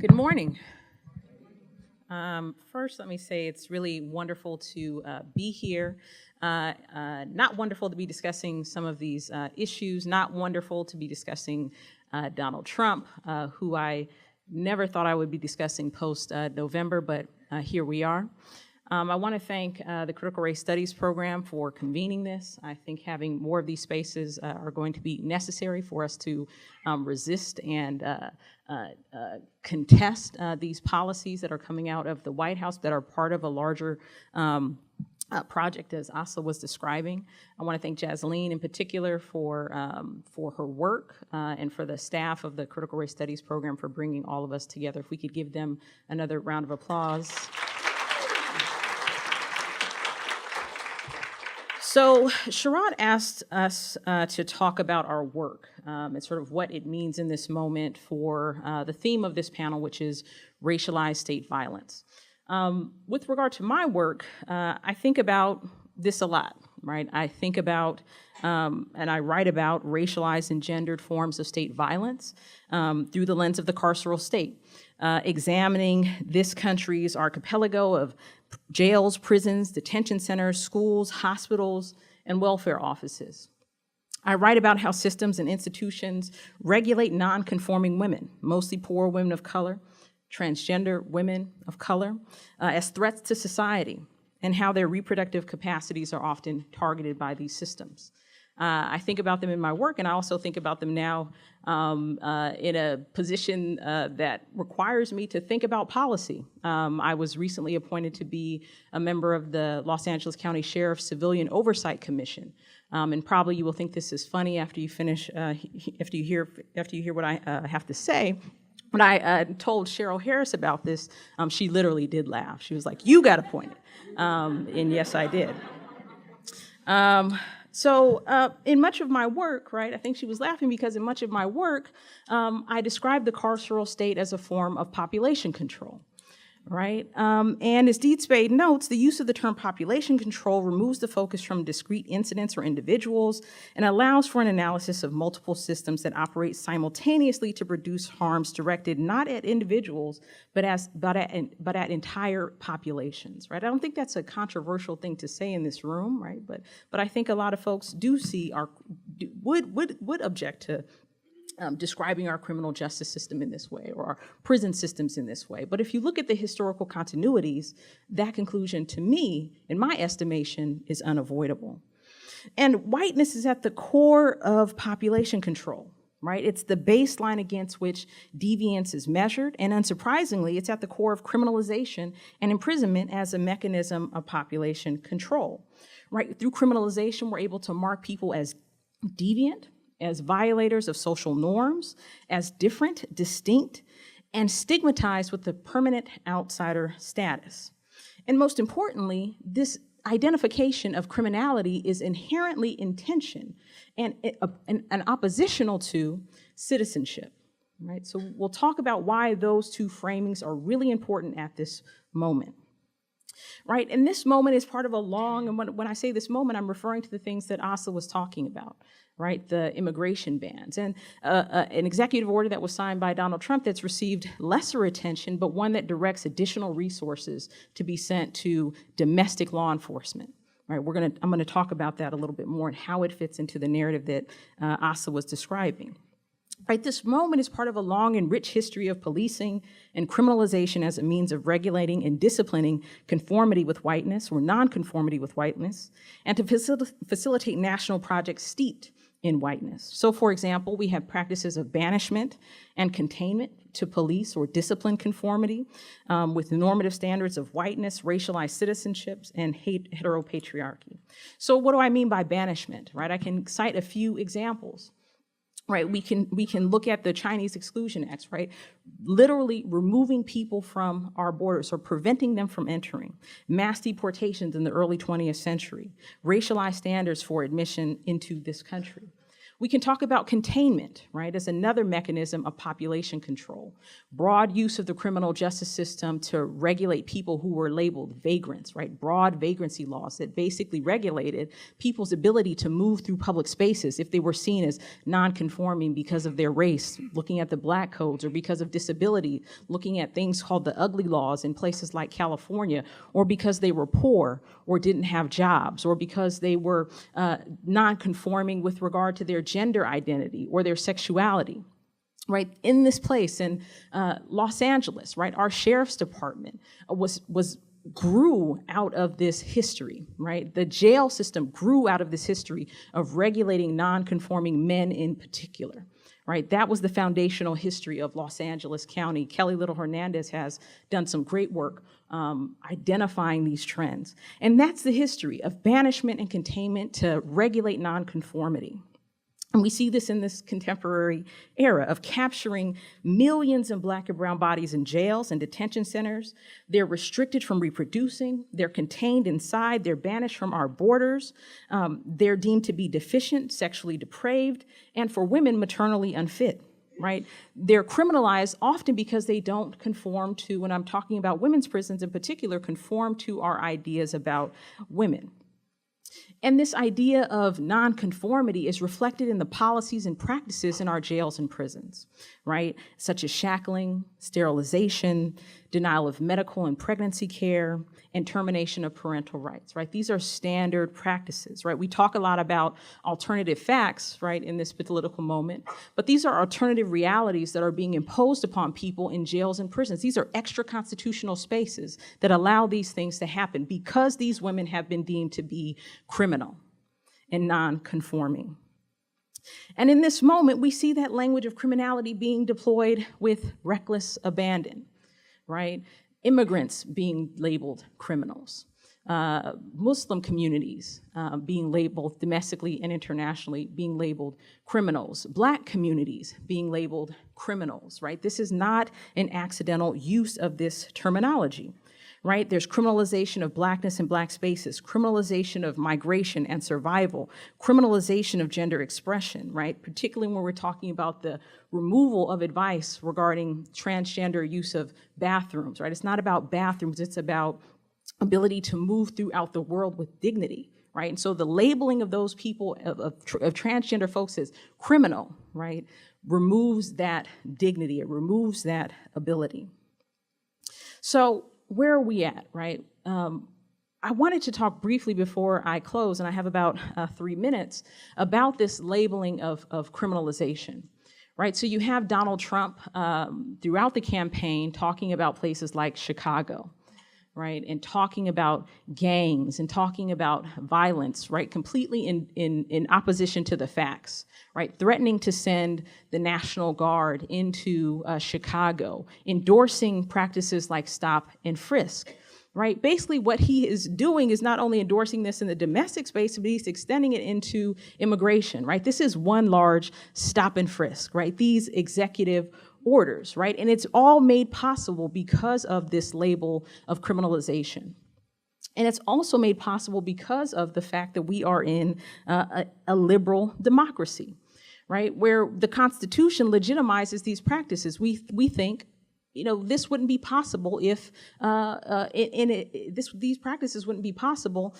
Good morning. First, let me say it's really wonderful to be here. Not wonderful to be discussing some of these issues, not wonderful to be discussing Donald Trump, who I never thought I would be discussing post-November, but here we are. I want to thank the Critical Race Studies program for convening this. I think having more of these spaces are going to be necessary for us to resist and contest these policies that are coming out of the White House that are part of a larger project, as Asa was describing. I want to thank Jasleen in particular for her work and for the staff of the Critical Race Studies program for bringing all of us together. If we could give them another round of applause. So Sherrod asked us to talk about our work and sort of what it means in this moment for the theme of this panel, which is racialized state violence. With regard to my work, I think about this a lot, right? I think about and I write about racialized and gendered forms of state violence through the lens of the carceral state, examining this country's archipelago of jails, prisons, detention centers, schools, hospitals, and welfare offices. I write about how systems and institutions regulate non-conforming women, mostly poor women of color, transgender women of color, as threats to society, and how their reproductive capacities are often targeted by these systems. I think about them in my work, and I also think about them now in a position that requires me to think about policy. I was recently appointed to be a member of the Los Angeles County Sheriff's Civilian Oversight Commission, and probably you will think this is funny after you finish, after you hear what I have to say. When I told Cheryl Harris about this, she literally did laugh. She was like, "You got appointed," and yes, I did. So in much of my work, right, I think she was laughing because in much of my work, I describe the carceral state as a form of population control, right? And as Deed Spade notes, the use of the term population control removes the focus from discrete incidents or individuals and allows for an analysis of multiple systems that operate simultaneously to produce harms directed not at individuals, but at entire populations, right? I don't think that's a controversial thing to say in this room, right? But I think a lot of folks do see would object to describing our criminal justice system in this way or our prison systems in this way. But if you look at the historical continuities, that conclusion to me, in my estimation, is unavoidable. And whiteness is at the core of population control, right? It's the baseline against which deviance is measured, and unsurprisingly, it's at the core of criminalization and imprisonment as a mechanism of population control, right? Through criminalization, we're able to mark people as deviant, as violators of social norms, as different, distinct, and stigmatized with a permanent outsider status. And most importantly, this identification of criminality is inherently in tension and oppositional to citizenship, right? So we'll talk about why those two framings are really important at this moment. Right, and this moment is part of a long, and when I say this moment, I'm referring to the things that Asa was talking about, right, the immigration bans, and an executive order that was signed by Donald Trump that's received lesser attention, but one that directs additional resources to be sent to domestic law enforcement. Right, I'm gonna talk about that a little bit more and how it fits into the narrative that Asa was describing. Right, this moment is part of a long and rich history of policing and criminalization as a means of regulating and disciplining conformity with whiteness or nonconformity with whiteness, and to facilitate national projects steeped in whiteness. So, for example, we have practices of banishment and containment to police or discipline conformity with normative standards of whiteness, racialized citizenships, and heteropatriarchy. So what do I mean by banishment, right? I can cite a few examples. Right, we can look at the Chinese Exclusion Acts, right? Literally removing people from our borders or preventing them from entering. Mass deportations in the early 20th century. Racialized standards for admission into this country. We can talk about containment, right, as another mechanism of population control. Broad use of the criminal justice system to regulate people who were labeled vagrants, right? Broad vagrancy laws that basically regulated people's ability to move through public spaces if they were seen as non-conforming because of their race, looking at the black codes, or because of disability, looking at things called the ugly laws in places like California, or because they were poor or didn't have jobs, or because they were non-conforming with regard to their gender identity or their sexuality. Right, in this place in Los Angeles, right, our sheriff's department grew out of this history, right? The jail system grew out of this history of regulating non-conforming men in particular, right? That was the foundational history of Los Angeles County. Kelly Little Hernandez has done some great work identifying these trends. And that's the history of banishment and containment to regulate non-conformity. And we see this in this contemporary era of capturing millions of Black and brown bodies in jails and detention centers. They're restricted from reproducing. They're contained inside. They're banished from our borders. They're deemed to be deficient, sexually depraved, and for women, maternally unfit, right? They're criminalized often because they don't conform to, when I'm talking about women's prisons in particular, conform to our ideas about women. And this idea of nonconformity is reflected in the policies and practices in our jails and prisons, right? Such as shackling, sterilization, denial of medical and pregnancy care, and termination of parental rights, right? These are standard practices, right? We talk a lot about alternative facts, right, in this political moment, but these are alternative realities that are being imposed upon people in jails and prisons. These are extra constitutional spaces that allow these things to happen because these women have been deemed to be criminal and non-conforming. And in this moment, we see that language of criminality being deployed with reckless abandon, right? Immigrants being labeled criminals, Muslim communities being labeled domestically and internationally, being labeled criminals, Black communities being labeled criminals, right? This is not an accidental use of this terminology, right? There's criminalization of Blackness and Black spaces, criminalization of migration and survival, criminalization of gender expression, right? Particularly when we're talking about the removal of advice regarding transgender use of bathrooms, right? It's not about bathrooms, it's about ability to move throughout the world with dignity, right? And so the labeling of those people, of transgender folks as criminal, right, removes that dignity, it removes that ability. So where are we at, right? I wanted to talk briefly before I close, and I have about 3 minutes, about this labeling of criminalization, right? So you have Donald Trump throughout the campaign talking about places like Chicago, right? And talking about gangs and talking about violence, right? Completely in opposition to the facts, right? Threatening to send the National Guard into Chicago, endorsing practices like stop and frisk, right? Basically what he is doing is not only endorsing this in the domestic space, but he's extending it into immigration, right? This is one large stop and frisk, right? These executive orders, right? And it's all made possible because of this label of criminalization. And it's also made possible because of the fact that we are in a liberal democracy, right? Where the Constitution legitimizes these practices. We think, you know, this wouldn't be possible if, these practices wouldn't be possible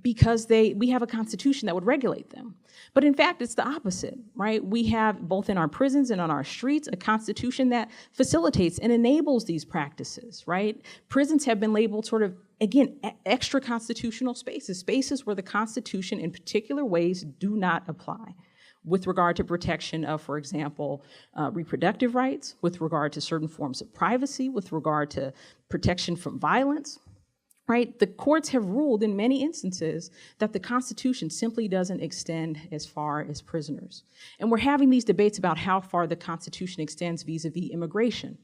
because we have a constitution that would regulate them. But in fact, it's the opposite, right? We have, both in our prisons and on our streets, a constitution that facilitates and enables these practices, right? Prisons have been labeled sort of, again, extra constitutional spaces, spaces where the Constitution in particular ways do not apply with regard to protection of, for example, reproductive rights, with regard to certain forms of privacy, with regard to protection from violence. Right? The courts have ruled in many instances that the Constitution simply doesn't extend as far as prisoners. And we're having these debates about how far the Constitution extends vis-a-vis immigration.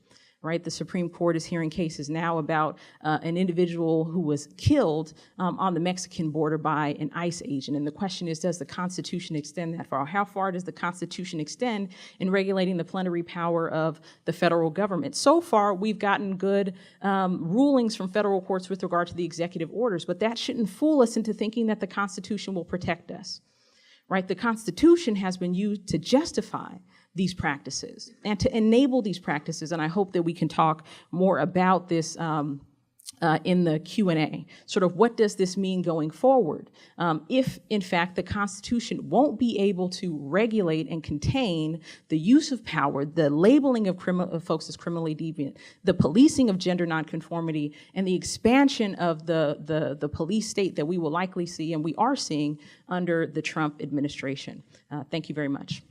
Right? The Supreme Court is hearing cases now about an individual who was killed on the Mexican border by an ICE agent. And the question is, does the Constitution extend that far? How far does the Constitution extend in regulating the plenary power of the federal government? So far, we've gotten good rulings from federal courts with regard to the executive orders, but that shouldn't fool us into thinking that the Constitution will protect us. right? The Constitution has been used to justify these practices and to enable these practices, and I hope that we can talk more about this in the Q&A. Sort of what does this mean going forward if, in fact, the Constitution won't be able to regulate and contain the use of power, the labeling of folks as criminally deviant, the policing of gender nonconformity, and the expansion of the police state that we will likely see and we are seeing under the Trump administration. Thank you very much.